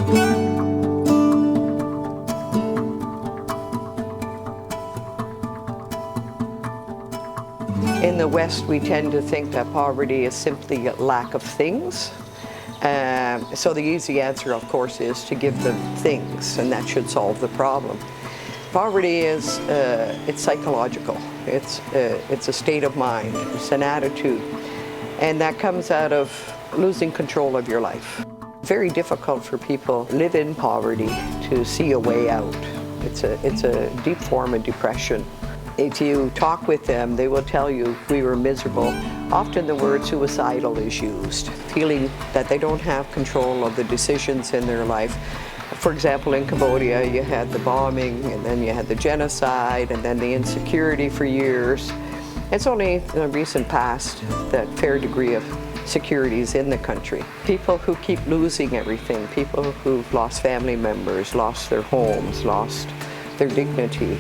In the West, we tend to think that poverty is simply a lack of things. So the easy answer, of course, is to give them things, and that should solve the problem. Poverty is it's psychological. It's a state of mind. It's an attitude, and that comes out of losing control of your life. Very difficult for people who live in poverty to see a way out. It's a deep form of depression. If you talk with them, they will tell you we were miserable. Often the word suicidal is used, feeling that they don't have control of the decisions in their life. For example, in Cambodia, you had the bombing, and then you had the genocide, and then the insecurity for years. It's only in the recent past that fair degree of security is in the country. People who keep losing everything, people who've lost family members, lost their homes, lost their dignity.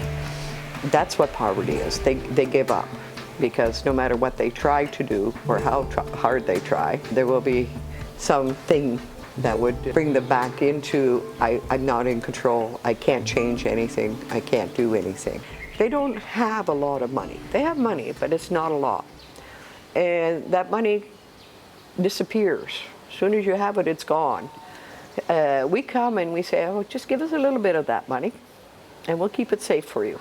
That's what poverty is. They give up, because no matter what they try to do or how hard they try, there will be something that would bring them back into, I'm not in control, I can't change anything, I can't do anything. They don't have a lot of money. They have money, but it's not a lot. And that money disappears. As soon as you have it, it's gone. We come and we say, oh, just give us a little bit of that money and we'll keep it safe for you.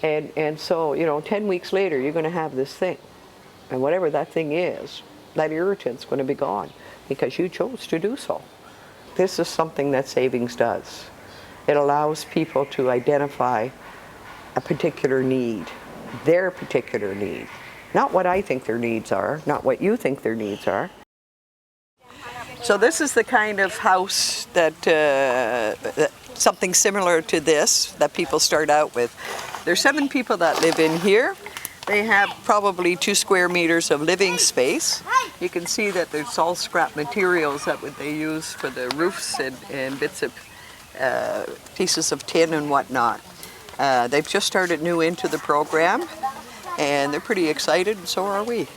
And so, 10 weeks later, you're going to have this thing. And whatever that thing is, that irritant's going to be gone because you chose to do so. This is something that savings does. It allows people to identify a particular need, their particular need. Not what I think their needs are, not what you think their needs are. So this is the kind of house that something similar to this that people start out with. There's 7 people that live in here. They have probably 2 square meters of living space. You can see that there's all scrap materials that they use for the roofs and bits of pieces of tin and whatnot. They've just started new into the program, and they're pretty excited, and so are we.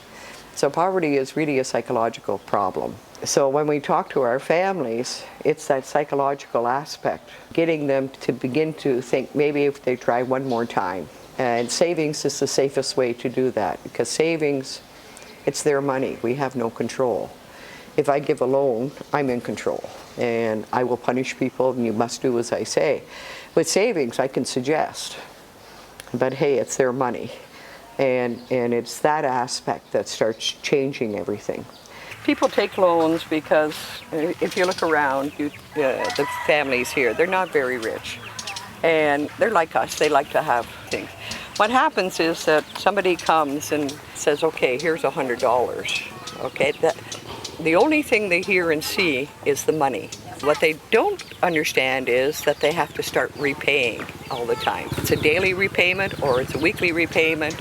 So poverty is really a psychological problem. So when we talk to our families, it's that psychological aspect, getting them to begin to think maybe if they try one more time. And savings is the safest way to do that, because savings, it's their money. We have no control. If I give a loan, I'm in control, and I will punish people, and you must do as I say. With savings, I can suggest, but hey, it's their money. And it's that aspect that starts changing everything. People take loans because if you look around, the families here, they're not very rich. And they're like us, they like to have things. What happens is that somebody comes and says, okay, here's $100. Okay, the only thing they hear and see is the money. What they don't understand is that they have to start repaying all the time. It's a daily repayment or it's a weekly repayment,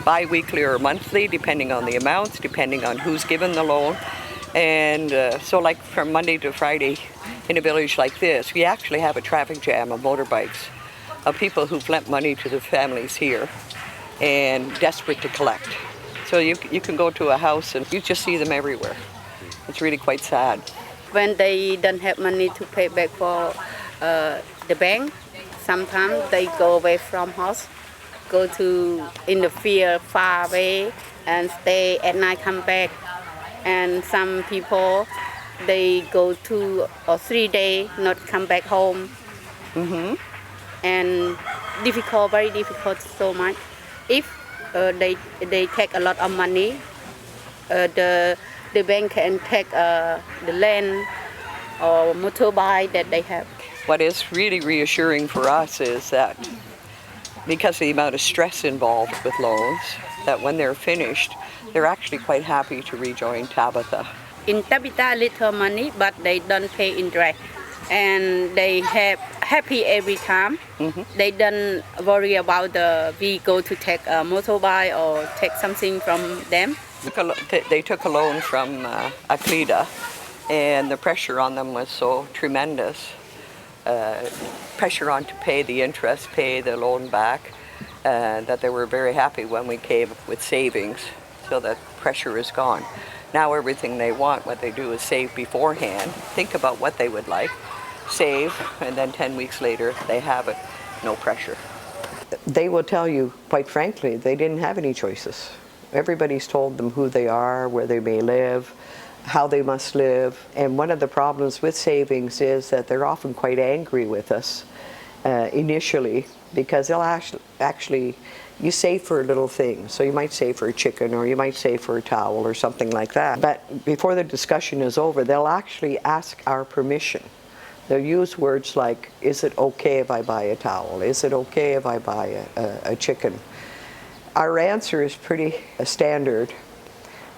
bi-weekly or monthly, depending on the amounts, depending on who's given the loan. And so like from Monday to Friday in a village like this, we actually have a traffic jam of motorbikes, of people who've lent money to the families here and desperate to collect. So you can go to a house and you just see them everywhere. It's really quite sad. When they don't have money to pay back for the bank, sometimes they go away from house, go to in the field far away and stay at night, come back. And some people, they go 2 or 3 days, not come back home. Mm-hmm. And difficult, very difficult, so much. If they take a lot of money, the bank can take the land or motorbike that they have. What is really reassuring for us is that because of the amount of stress involved with loans, that when they're finished, they're actually quite happy to rejoin Tabitha. In Tabitha, little money, but they don't pay interest. And they have happy every time. Mm-hmm. They don't worry about we go to take a motorbike or take something from them. They took a loan from Aklida, and the pressure on them was so tremendous. Pressure on to pay the interest, pay the loan back, that they were very happy when we came with savings, so that pressure is gone. Now everything they want, what they do is save beforehand, think about what they would like, save, and then 10 weeks later they have it, no pressure. They will tell you, quite frankly, they didn't have any choices. Everybody's told them who they are, where they may live, how they must live. And one of the problems with savings is that they're often quite angry with us initially, because they'll actually, you save for a little thing. So you might save for a chicken, or you might save for a towel or something like that. But before the discussion is over, they'll actually ask our permission. They'll use words like, is it okay if I buy a towel? Is it okay if I buy a chicken? Our answer is pretty standard,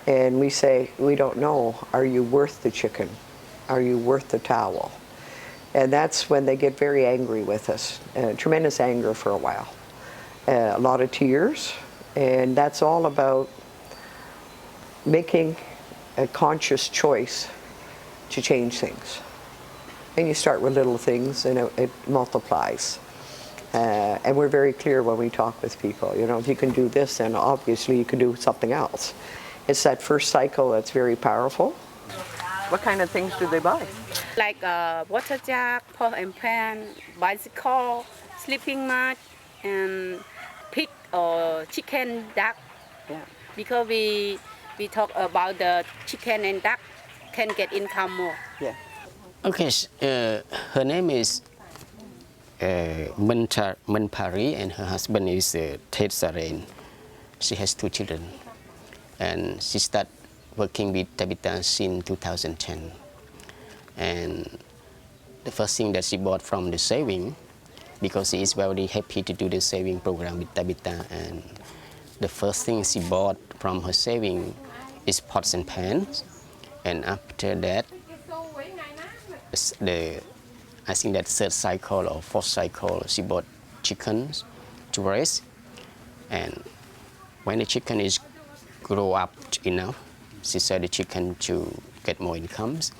and we say, we don't know. Are you worth the chicken? Are you worth the towel? And that's when they get very angry with us. Tremendous anger for a while. A lot of tears, and that's all about making a conscious choice to change things. And you start with little things, and it multiplies. And we're very clear when we talk with people. You know, if you can do this, then obviously you can do something else. It's that first cycle that's very powerful. What kind of things do they buy? Like water jar, pot and pan, bicycle, sleeping mat, and pig or chicken, duck. Yeah. Because we talk about the chicken and duck can get income more. Yeah. Okay, her name is Manpari, and her husband is Ted Saren. She has 2 children, and she started working with Tabitha since 2010. And the first thing that she bought from the saving, because she is very happy to do the saving program with Tabitha, and the first thing she bought from her saving is pots and pans, and after that, I think that third cycle or fourth cycle, she bought chickens to raise, and when the chicken is grow up enough, she said the chicken to get more incomes,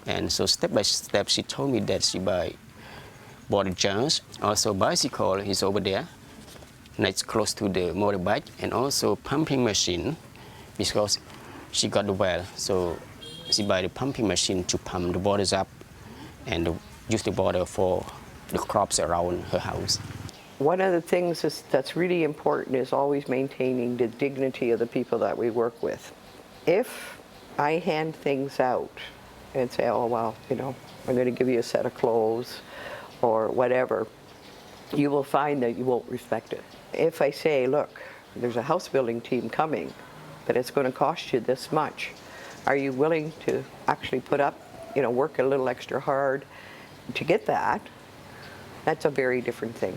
and so step by step she told me that she bought jars, also bicycle is over there, next close to the motorbike, and also pumping machine, because she got the well, so she buy the pumping machine to pump the waters up and use the water for the crops around her house. One of the things that's really important is always maintaining the dignity of the people that we work with. If I hand things out and say, oh, well, you know, I'm going to give you a set of clothes or whatever, you will find that you won't respect it. If I say, look, there's a house building team coming, but it's going to cost you this much, are you willing to actually put up, you know, work a little extra hard to get that? That's a very different thing.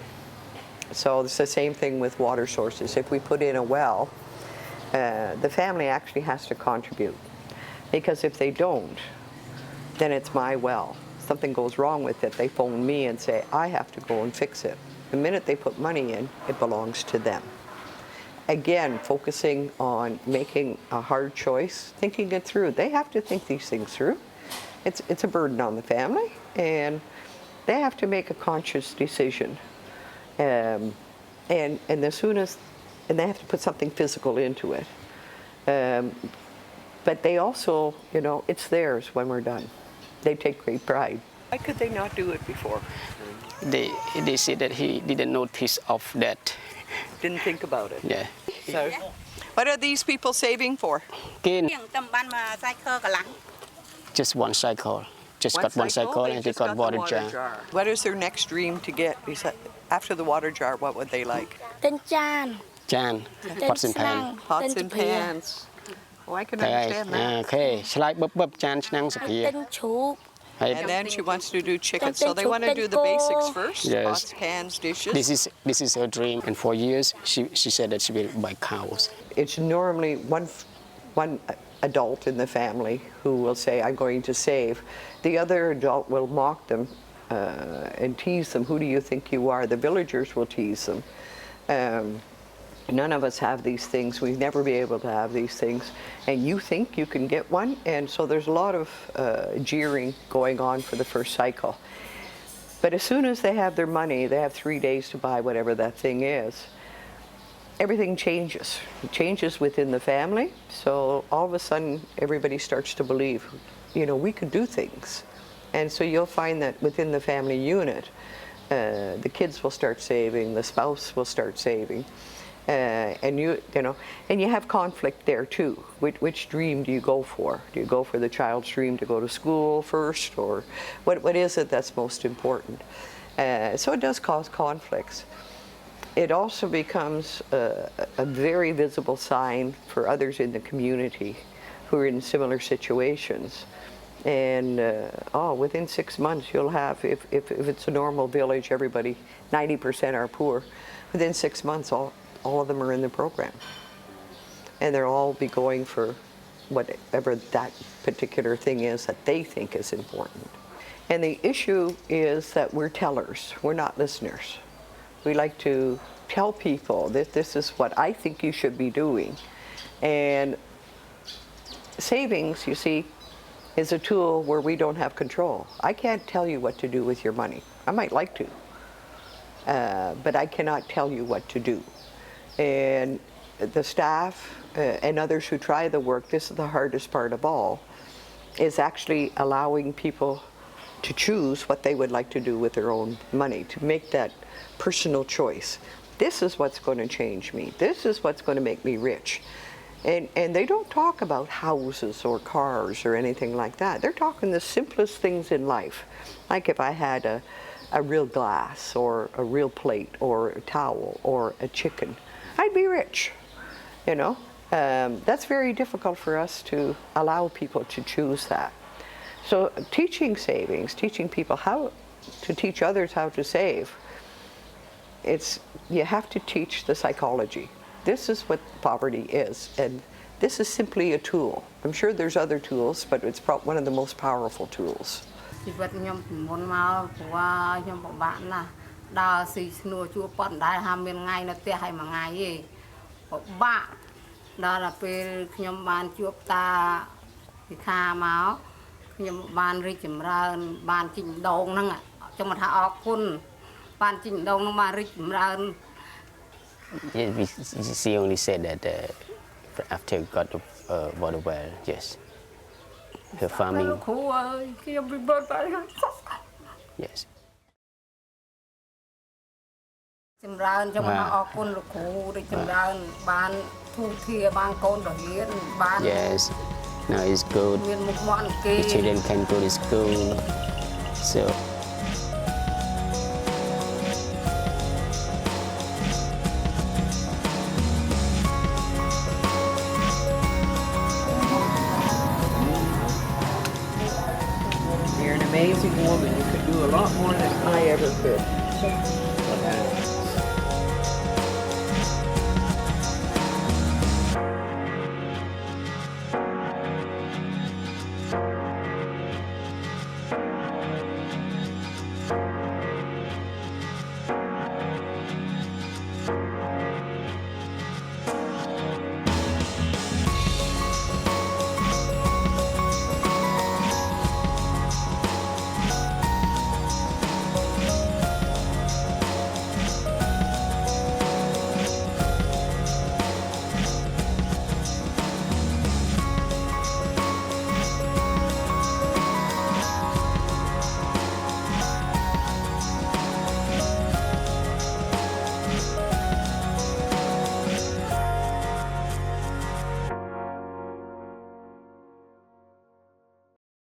So it's the same thing with water sources. If we put in a well, the family actually has to contribute, because if they don't, then it's my well. Something goes wrong with it, they phone me and say, I have to go and fix it. The minute they put money in, it belongs to them. Again, focusing on making a hard choice, thinking it through. They have to think these things through. It's a burden on the family, and they have to make a conscious decision. And as soon as, and they have to put something physical into it. But they also, you know, it's theirs when we're done. They take great pride. Why could they not do it before? They said that he didn't notice of that. Didn't think about it. Yeah. So, what are these people saving for? Again, just one cycle. Just got one cycle They and they just got the water jar. What is their next dream to get? After the water jar, what would they like? Jan, pots and pan. Pots and pans. Oh, I can understand that. Okay, ឆ្លាយបបចានឆ្នាំងសុភា And then she wants to do chicken. So they want to do the basics first. Yes. Pots, pans, dishes. This is her dream, and for years she said that she will buy cows. It's normally one adult in the family who will say, I'm going to save. The other adult will mock them and tease them. Who do you think you are? The villagers will tease them. None of us have these things. We've never been able to have these things. And you think you can get one? And so there's a lot of jeering going on for the first cycle. But as soon as they have their money, they have 3 days to buy whatever that thing is, everything changes. It changes within the family. So all of a sudden, everybody starts to believe, you know, we could do things. And so you'll find that within the family unit, the kids will start saving, the spouse will start saving, and you know, and you have conflict there too. Which dream do you go for? Do you go for the child's dream to go to school first, or what is it that's most important? So it does cause conflicts. It also becomes a very visible sign for others in the community who are in similar situations. And within 6 months you'll have, if it's a normal village, everybody, 90% are poor, within 6 months all of them are in the program. And they'll all be going for whatever that particular thing is that they think is important. And the issue is that we're tellers, we're not listeners. We like to tell people that this is what I think you should be doing. And savings, you see, is a tool where we don't have control. I can't tell you what to do with your money. I might like to, but I cannot tell you what to do. And the staff and others who try the work, this is the hardest part of all, is actually allowing people to choose what they would like to do with their own money, to make that personal choice. This is what's going to change me. This is what's going to make me rich. And they don't talk about houses or cars or anything like that. They're talking the simplest things in life. Like if I had a real glass or a real plate or a towel or a chicken, I'd be rich, you know. That's very difficult for us to allow people to choose that. So teaching savings, teaching people how to teach others how to save, you have to teach the psychology. This is what poverty is, and this is simply a tool. I'm sure there's other tools, but it's one of the most powerful tools. ជីវិតខ្ញុំពីមុនមកព្រោះខ្ញុំពិបាកណាស់ដើរស៊ីឈ្នួលជួប៉ុនដែរហាមានថ្ងៃនៅផ្ទះឲ្យមួយថ្ងៃទេពិបាកដល់តែពេលខ្ញុំបានជួបតាពិខាមកខ្ញុំបានរីកចម្រើនបានជីកម្ដងហ្នឹងខ្ញុំមកថាអរគុណបានជីកម្ដងហ្នឹងបានរីកចម្រើន She only said that after got the water well, yes, her farming. Yes. ចម្រើនខ្ញុំអរគុណលោកគ្រូរីកចម្រើនបានទូធាបានកូនទៅរៀនបាន Yes. Now it's good. មានមុខមាត់គេ The children can go to school. So. You're an amazing woman. You could do a lot more than I ever could.